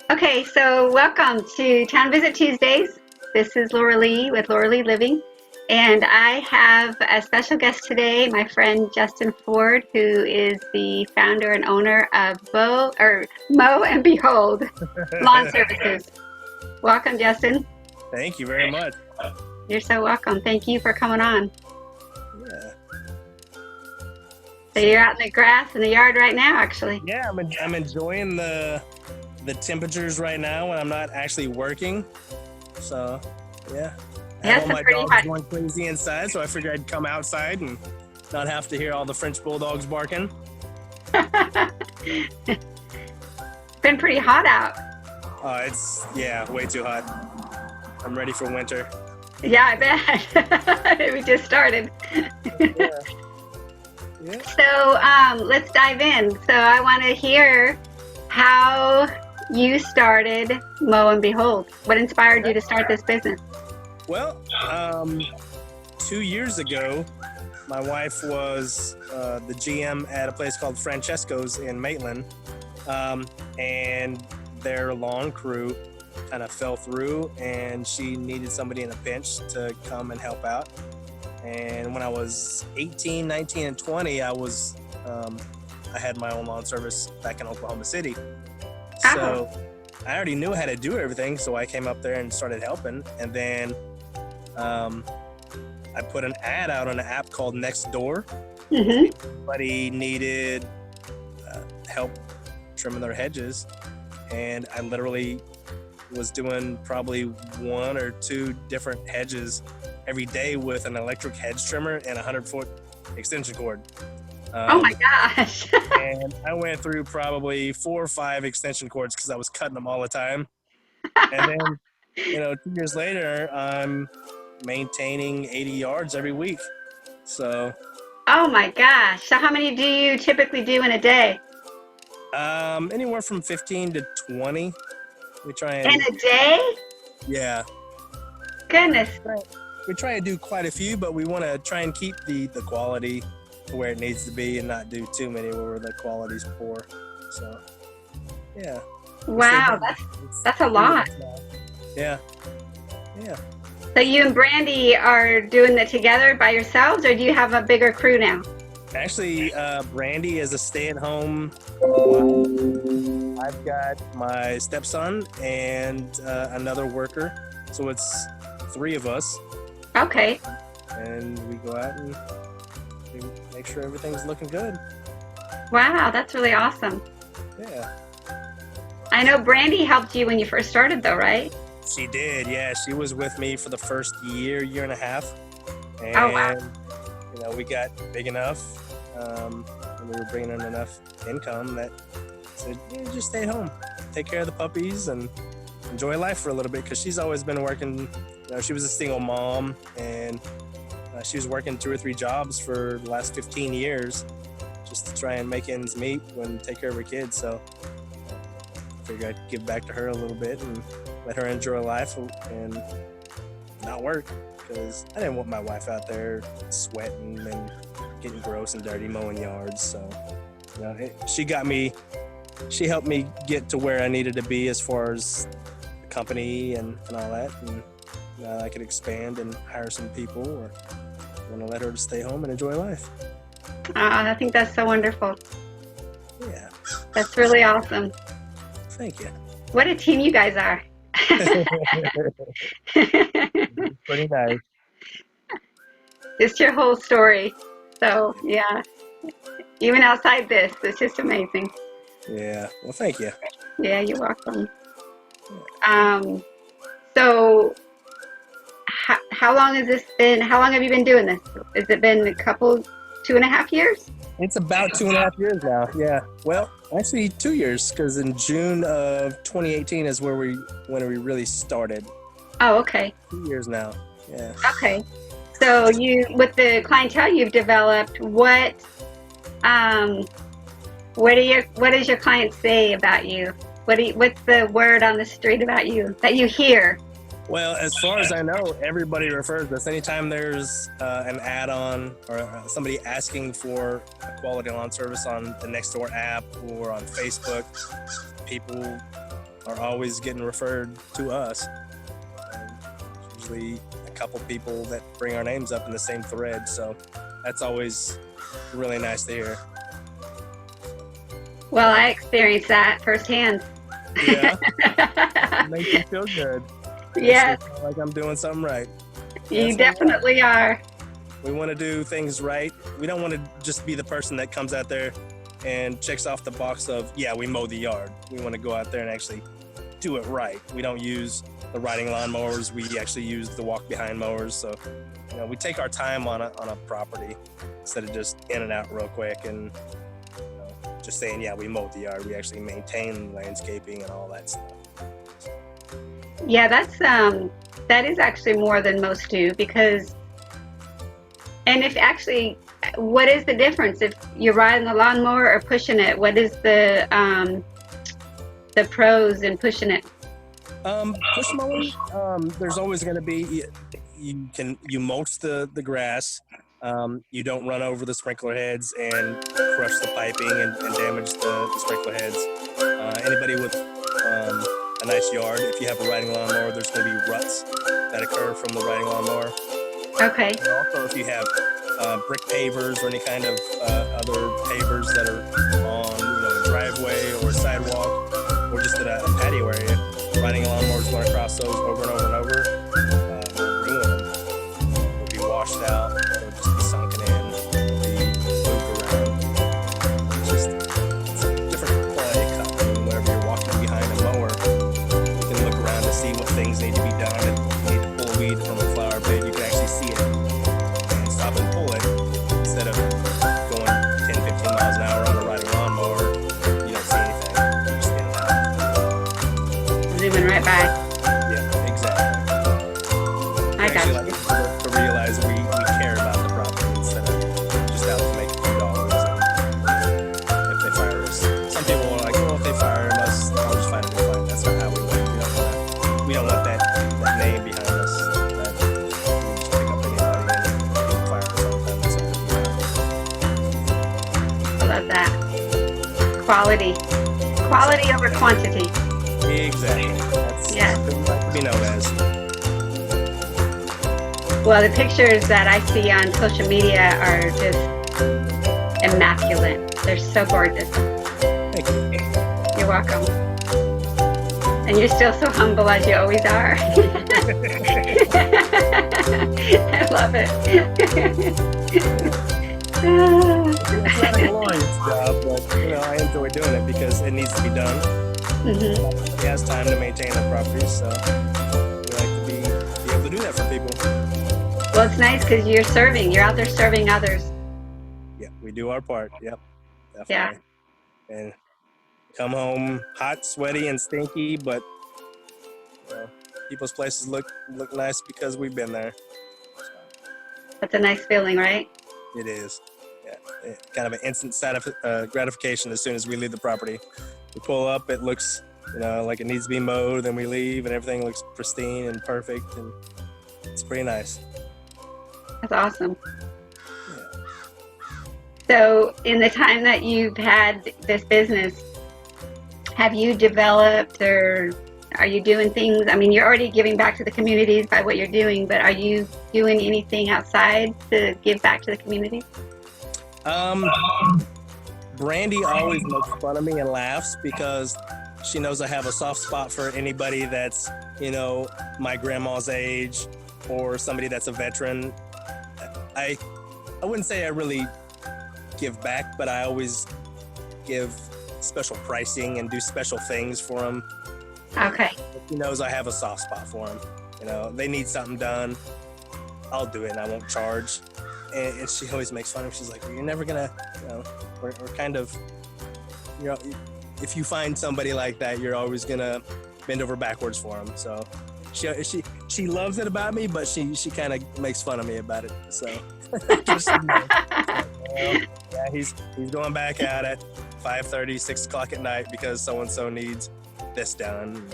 Okay, so welcome to Town Visit Tuesdays. This is Loralee with LoraleeLiving, and I have a special guest today, my friend Justin Ford, who is the founder and owner of Mow and Behold Lawn Services. Welcome, Justin. Thank you very much. You're so welcome. Thank you for coming on. Yeah. So you're out in the grass in the yard right now, actually. Yeah, I'm enjoying the temperatures right now when I'm not actually working. So, yeah. I Yeah, have all some my pretty dogs hot. going crazy inside, so I figured I'd come outside and not have to hear all the French bulldogs barking. Been pretty hot out. It's way too hot. I'm ready for winter. Yeah, I bet. We just started. Yeah. Yeah. So let's dive in. So I want to hear how you started Mow and Behold. What inspired you to start this business? Well, 2 years ago, my wife was the GM at a place called Francesco's in Maitland, and their lawn crew kind of fell through, and she needed somebody in a pinch to come and help out. And when I was 18, 19, and 20, I had my own lawn service back in Oklahoma City. So I already knew how to do everything, so I came up there and started helping. And then I put an ad out on an app called Nextdoor. Mm-hmm. Somebody needed help trimming their hedges, and I literally was doing probably 1 or 2 different hedges every day with an electric hedge trimmer and a 100-foot extension cord. Oh my gosh. And I went through probably 4 or 5 extension cords because I was cutting them all the time. And then, 2 years later, I'm maintaining 80 yards every week. So, Oh my gosh. So how many do you typically do in a day? anywhere from 15 to 20. We try In and, a day? yeah, Goodness. we try and do quite a few, but we want to try and keep the quality to where it needs to be and not do too many where the quality's poor. So, yeah. Wow, that's a lot. Yeah. Yeah. So you and Brandy are doing it together by yourselves, or do you have a bigger crew now? Actually, Brandy is a stay-at-home wife. I've got my stepson and another worker, so it's 3 of us. Okay. And we go out and we make sure everything's looking good. Wow, that's really awesome. Yeah. I know Brandy helped you when you first started, though, right? She did, yeah. She was with me for the first year and a half. And, Oh, wow. We got big enough, and we were bringing in enough income that said, just stay home, take care of the puppies, and enjoy life for a little bit, because she's always been working. She was a single mom, and she was working 2 or 3 jobs for the last 15 years just to try and make ends meet and take care of her kids. So I figured I'd give back to her a little bit and let her enjoy life and not work, because I didn't want my wife out there sweating and getting gross and dirty mowing yards. So she helped me get to where I needed to be as far as the company and all that, and I could expand and hire some people, or want to let her stay home and enjoy life. I think that's so wonderful. Yeah. That's really awesome. Thank you. What a team you guys are. Pretty nice. Just your whole story. So, yeah. Even outside this, it's just amazing. Yeah. Well, thank you. Yeah, you're welcome. So, how long has this been? How long have you been doing this? Has it been a couple, 2.5 years? It's about 2.5 years now. Yeah. Well, actually 2 years, because in June of 2018 is when we really started. Oh, okay. 2 years now. Yeah. Okay. So with the clientele you've developed, what does your clients say about you? What's the word on the street about you that you hear? Well, as far as I know, everybody refers to us. Anytime there's an add-on or somebody asking for a quality lawn service on the Nextdoor app or on Facebook, people are always getting referred to us. Usually a couple people that bring our names up in the same thread, so that's always really nice to hear. Well, I experienced that firsthand. Yeah, it makes me feel good. Yes, Makes me feel like I'm doing something right. you definitely are. We want to do things right. We don't want to just be the person that comes out there and checks off the box of, yeah, we mow the yard. We want to go out there and actually do it right. We don't use the riding lawn mowers. We actually use the walk behind mowers. So, we take our time on a property instead of just in and out real quick and just saying, yeah, we mowed the yard. We actually maintain landscaping and all that stuff. Yeah, that is actually more than most do, because, and if actually, what is the difference if you're riding the lawnmower or pushing it? What is the pros in pushing it? Push mowing, there's always going to be, you mulch the grass. You don't run over the sprinkler heads and crush the piping and damage the sprinkler heads. Anybody with a nice yard, if you have a riding lawnmower, there's going to be ruts that occur from the riding lawnmower. Okay. And also, if you have brick pavers or any kind of other pavers that are on a driveway or a sidewalk or just in a patio area, riding lawnmowers going across those over and over and over will ruin them. They'll be washed out. They'll just be sunken in. They'll be moved around. It's a different quality cut. Whenever you're walking behind a mower, you can look around to see what things need to be done. If you need to pull a weed from a flower bed, you can actually see it and stop and pull it instead of going 10, 15 miles an hour on a riding lawnmower. You don't see anything. You just get it out. Zooming right by. Yeah, exactly. I got you. Like to realize we care about the property instead of just out to make a few dollars. And if they fire us, some people are like, well, if they fire us, I'll just find a new fight. That's not how we work. We don't want that name behind us. That we just pick up anybody and people fire us all the time. That's not I love that. Quality over quantity. exactly. That's Yeah. what we like to be known as. Well, the pictures that I see on social media are just immaculate. They're so gorgeous. Thank you. You're welcome. And you're still so humble as you always are. I love it. It's not a glorious job, but I enjoy doing it because it needs to be done. Mm-hmm. He has time to maintain the property, so we like to be able to do that for people. Well, it's nice because you're serving. You're out there serving others. Yeah, we do our part. Yep, definitely. Yeah. And come home hot, sweaty, and stinky, but people's places look nice because we've been there. That's a nice feeling, right? It is. Yeah, kind of an instant gratification as soon as we leave the property. We pull up, it looks, like it needs to be mowed, then we leave, and everything looks pristine and perfect, and it's pretty nice. That's awesome. Yeah. So, in the time that you've had this business, have you developed or are you doing things? I mean, you're already giving back to the communities by what you're doing, but are you doing anything outside to give back to the community? Brandy always makes fun of me and laughs because she knows I have a soft spot for anybody that's, my grandma's age or somebody that's a veteran. I wouldn't say I really give back, but I always give special pricing and do special things for them. Okay. She knows I have a soft spot for them. They need something done, I'll do it and I won't charge. And she always makes fun of me. She's like, well, you're never gonna, we're kind of, if you find somebody like that, you're always gonna bend over backwards for them. So she loves it about me, but she kind of makes fun of me about it. So just, yeah, he's going back out at 5:30, 6 o'clock at night because so and so needs this done.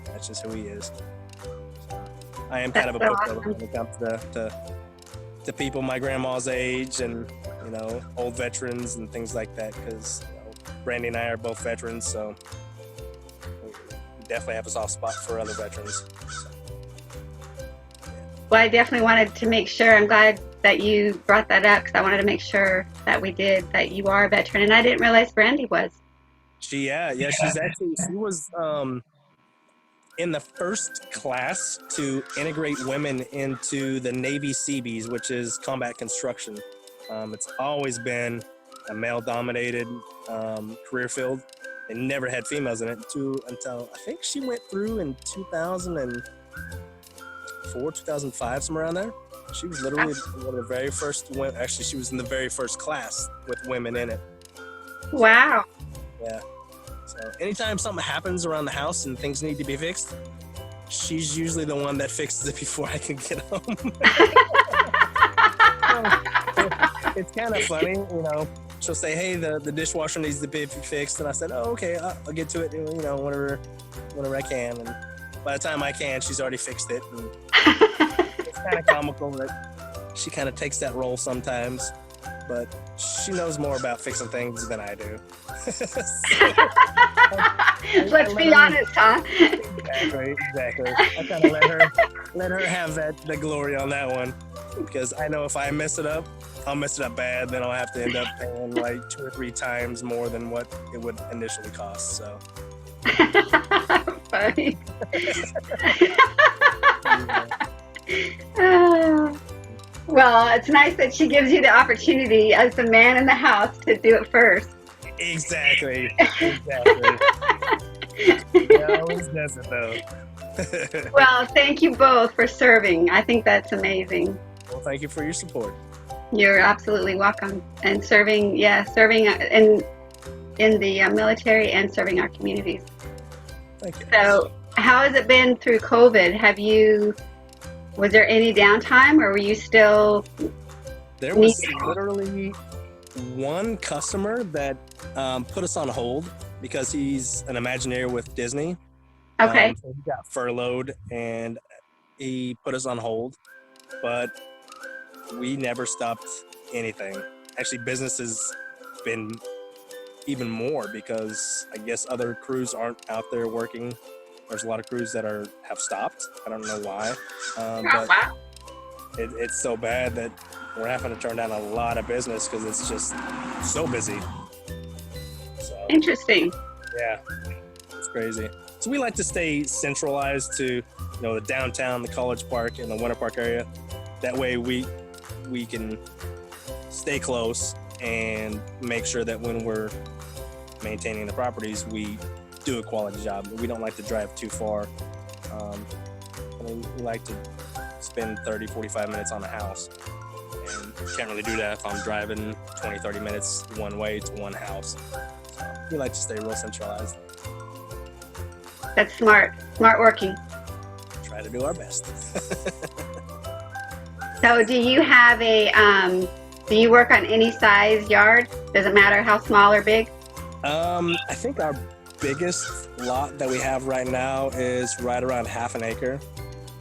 That's just who he is. So I am kind of a pushover when it comes to people my grandma's age and old veterans and things like that because Brandy and I are both veterans, so definitely have a soft spot for other veterans. So, Well, I definitely wanted to make sure. I'm glad that you brought that up because I wanted to make sure that we did, that you are a veteran. And I didn't realize Brandy was. she was in the first class to integrate women into the Navy Seabees, which is combat construction. It's always been a male-dominated career field. They never had females in it until I think she went through in 2004, 2005, somewhere around there. She was literally one of the very first women. Actually, she was in the very first class with women in it. Wow. Yeah. So anytime something happens around the house and things need to be fixed, she's usually the one that fixes it before I can get home. It's kind of funny, you know. She'll say, "Hey, the dishwasher needs to be fixed," and I said, "Oh, okay, I'll get to it, you know, whenever I can." And by the time I can, she's already fixed it. And it's kind of comical that she kind of takes that role sometimes, but she knows more about fixing things than I do. Let's be honest, huh? Exactly. I kind of let her have the glory on that one, because I know if I mess it up, I'll mess it up bad. Then I'll have to end up paying like 2 or 3 times more than what it would initially cost. So. Funny. Well, it's nice that she gives you the opportunity as the man in the house to do it first. Exactly. She always does it though. Well, thank you both for serving. I think that's amazing. Well, thank you for your support. You're absolutely welcome. And serving in the military and serving our communities. Thank you. So, how has it been through COVID? Was there any downtime, or were you still? There was literally one customer that put us on hold because he's an Imagineer with Disney. Okay. So he got furloughed and he put us on hold, but we never stopped anything. Actually, business has been even more because I guess other crews aren't out there working. There's a lot of crews that have stopped. I don't know why, but wow. It's so bad that we're having to turn down a lot of business because it's just so busy. So, Interesting. yeah, it's crazy. So we like to stay centralized to, the downtown, the College Park, and the Winter Park area. That way we can stay close and make sure that when we're maintaining the properties, we do a quality job. We don't like to drive too far. We like to spend 30, 45 minutes on a house. And can't really do that if I'm driving 20, 30 minutes one way to one house. So we like to stay real centralized. That's smart. Smart working. Try to do our best. So do you have do you work on any size yard? Does it matter how small or big? I think our biggest lot that we have right now is right around half an acre.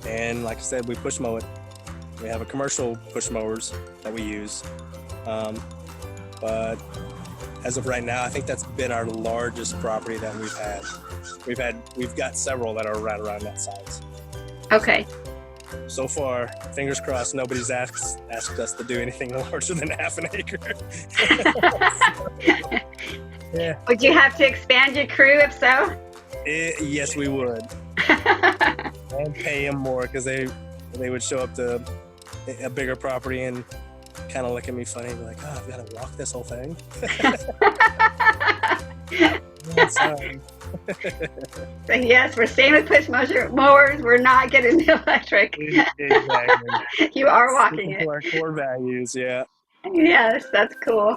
And like I said, we push mow it. We have a commercial push mowers that we use. But as of right now, I think that's been our largest property that we've had. We've got several that are right around that size. Okay. So far, fingers crossed, nobody's asked us to do anything larger than half an acre. Yeah. Would you have to expand your crew if so? Yes, we would. And pay them more because they would show up to a bigger property and kind of look at me funny, be like, "Oh, I've got to walk this whole thing." Sorry. So yes, we're staying with push mowers. We're not getting the electric. Exactly. You are walking it. Our core values, yeah. Yes, that's cool.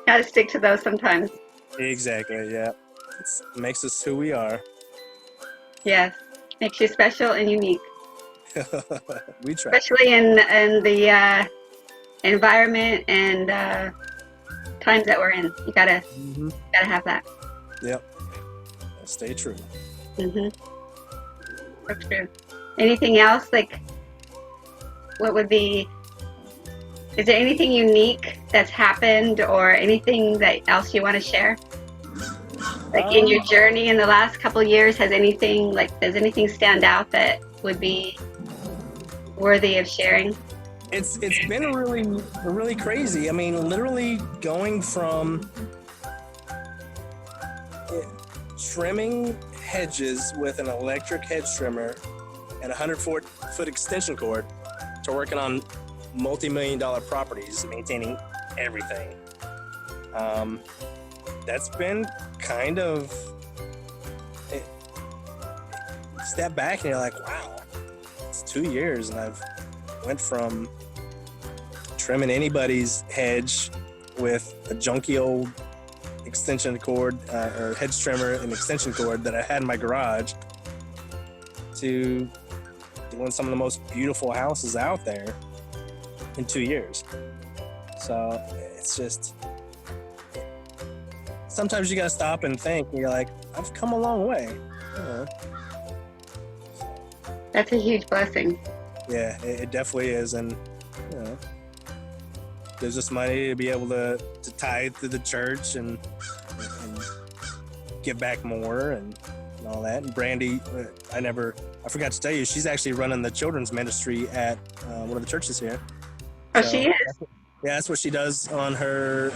Got to stick to those sometimes. Exactly, yeah. It makes us who we are. Yes, makes you special and unique. We try. Especially in the environment and times that we're in. You gotta have that. Yep. Stay true. That's true. Anything else? Like, what would be? Is there anything unique that's happened, or anything else you want to share? Like in your journey in the last couple of years, does anything stand out that would be worthy of sharing? It's been really crazy. I mean, literally going from trimming hedges with an electric hedge trimmer and a 100-foot extension cord to working on multi-million-dollar properties, maintaining everything. That's been kind of step back and you're like, wow, it's 2 years and I've went from trimming anybody's hedge with a junky old extension cord or hedge trimmer and extension cord that I had in my garage to doing some of the most beautiful houses out there in 2 years. So it's just, sometimes you gotta stop and think and you're like, I've come a long way. That's a huge blessing. Yeah, it definitely is. And gives us money to be able to tithe to the church and give back more and all that. And Brandy, I forgot to tell you, she's actually running the children's ministry at one of the churches here. Oh, so, she is? Yeah, that's what she does on her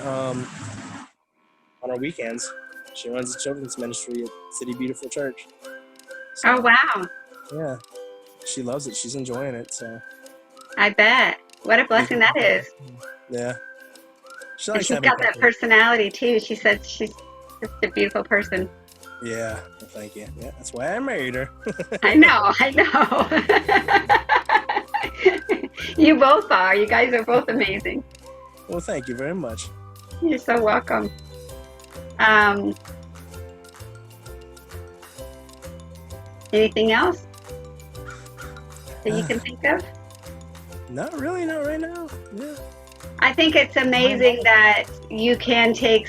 weekends. She runs the children's ministry at City Beautiful Church. So, oh, wow. Yeah, she loves it. She's enjoying it. So I bet. What a blessing that is. Yeah. She's got that personality too. She says she's just a beautiful person. Yeah, well, thank you. Yeah, that's why I married her. I know. You both are. You guys are both amazing. Well, thank you very much. You're so welcome. Anything else that you can think of? Not really, not right now. Yeah. I think it's amazing that you can take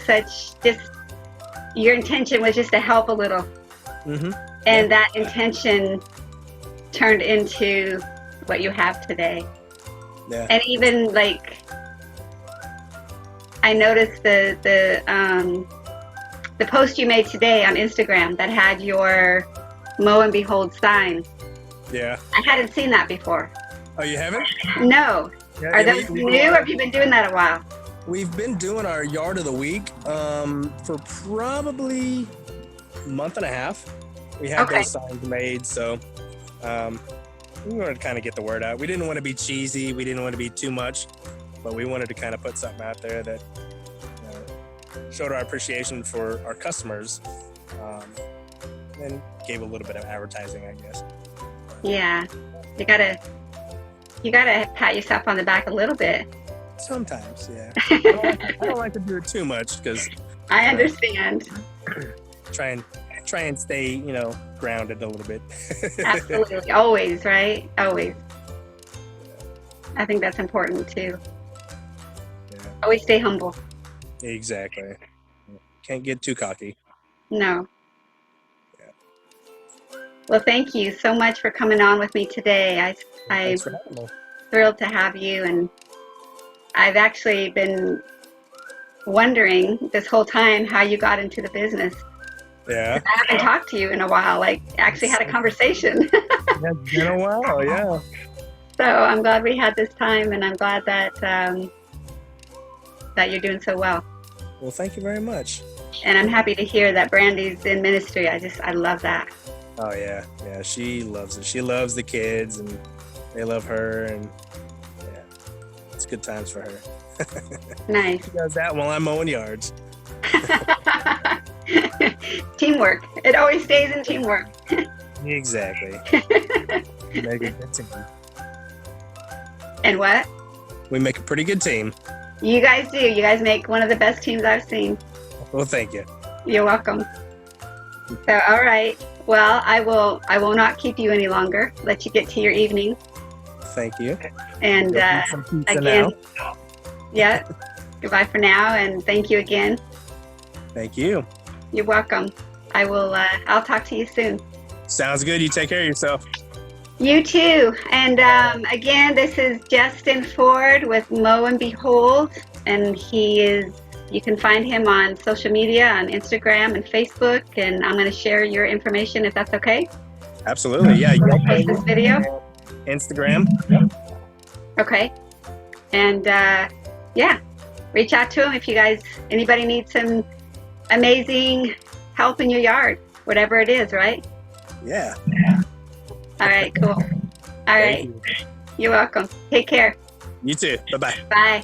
your intention was just to help a little. Mm-hmm. And that intention turned into what you have today. Yeah. And even I noticed the post you made today on Instagram that had your Mow and Behold sign. Yeah. I hadn't seen that before. Oh, you haven't? No. Yeah, are those new, or have you been doing that a while? We've been doing our yard of the week for probably a month and a half. We had those signs made, so we wanted to kind of get the word out. We didn't want to be cheesy. We didn't want to be too much, but we wanted to kind of put something out there that showed our appreciation for our customers and gave a little bit of advertising, I guess. Yeah, you gotta pat yourself on the back a little bit. Sometimes, yeah. I don't like to do it too much because I understand. Try and stay, grounded a little bit. Absolutely, always, right? Always. I think that's important too. Yeah. Always stay humble. Exactly. Can't get too cocky. No. Well, thank you so much for coming on with me today. I'm thrilled to have you, and I've actually been wondering this whole time how you got into the business. Yeah. I haven't talked to you in a while, actually had a conversation. It's been a while, yeah. So I'm glad we had this time, and I'm glad that that you're doing so well. Well, thank you very much. And I'm happy to hear that Brandy's in ministry. I love that. Oh, yeah. Yeah, she loves it. She loves the kids, and they love her, and yeah, it's good times for her. Nice. She does that while I'm mowing yards. Teamwork. It always stays in teamwork. Exactly. Make a good team. And what? We make a pretty good team. You guys do. You guys make one of the best teams I've seen. Well, thank you. You're welcome. So, all right. Well, I will not keep you any longer. Let you get to your evening. Thank you. And again, yeah. Goodbye for now, and thank you again. Thank you. You're welcome. I'll talk to you soon. Sounds good. You take care of yourself. You too. And again, this is Justin Ford with Mow and Behold, and he is You can find him on social media, on Instagram and Facebook, and I'm going to share your information if that's okay. Absolutely. Yeah. When I post this video. Instagram. Okay. And yeah, reach out to him if you guys, anybody needs some amazing help in your yard, whatever it is, right? Yeah. All right, cool. All right. You. You're welcome. Take care. You too. Bye-bye. Bye.